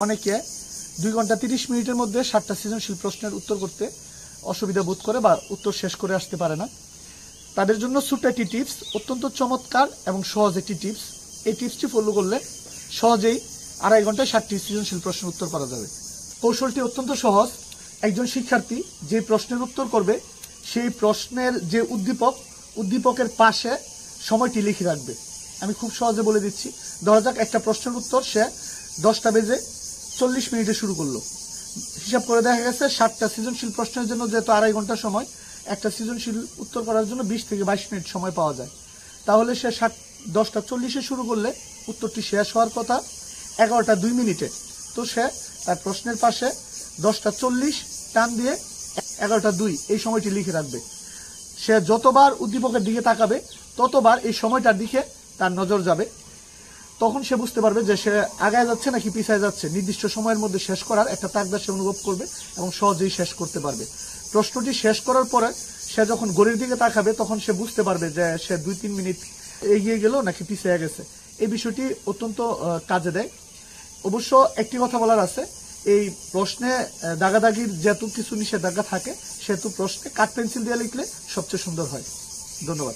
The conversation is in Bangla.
অনেকে 2 ঘন্টা 30 মিনিটের মধ্যে 7টা সৃজনশীল প্রশ্নের উত্তর করতে অসুবিধা বোধ করে বা উত্তর শেষ করে আসতে পারে না। তাদের জন্য ছোট্ট একটি টিপস, অত্যন্ত চমৎকার এবং সহজ একটি টিপস। এই টিপসটি ফলো করলে সহজেই 2.5 ঘন্টায় 7টি সৃজনশীল প্রশ্নের উত্তর করা যাবে। কৌশলটি অত্যন্ত সহজ। একজন শিক্ষার্থী যে প্রশ্নের উত্তর করবে সেই প্রশ্নের যে উদ্দীপকের পাশে সময়টি লিখে রাখবে। আমি খুব সহজে বলে দিচ্ছি। ধরা যাক একটা প্রশ্নের উত্তর সে 10:40 শুরু করলো। হিসাব করে দেখা গেছে 7টা সৃজনশীল প্রশ্নের জন্য যেহেতু 2.5 ঘন্টা সময়, একটা সৃজনশীল উত্তর করার জন্য 20 থেকে 22 মিনিট সময় পাওয়া যায়। তাহলে সে 10:40 শুরু করলে উত্তরটি শেষ হওয়ার কথা 11:02। তো সে তার প্রশ্নের পাশে 10:40 টান দিয়ে 11:02 এই সময়টি লিখে রাখবে। সে যতবার উদ্দীপকের দিকে তাকাবে ততবার এই সময়টার দিকে তার নজর যাবে। তখন সে বুঝতে পারবে যে সে আগায় যাচ্ছে নাকি পিছায় যাচ্ছে। নির্দিষ্ট সময়ের মধ্যে শেষ করার একটা তাগদা সে অনুভব করবে এবং সহজেই শেষ করতে পারবে। প্রশ্নটি শেষ করার পরে সে যখন ঘড়ির দিকে তাকাবে তখন সে বুঝতে পারবে যে সে 2-3 মিনিট এগিয়ে গেল নাকি পিছিয়ে গেছে। এই বিষয়টি অত্যন্ত কাজে দেয়। অবশ্য একটি কথা বলার আছে, এই প্রশ্নে দাগাদাগির যেহেতু কিছু নিষেধাজ্ঞা থাকে সেহেতু প্রশ্নে কাঠ পেন্সিল দিয়ে লিখলে সবচেয়ে সুন্দর হয়। ধন্যবাদ।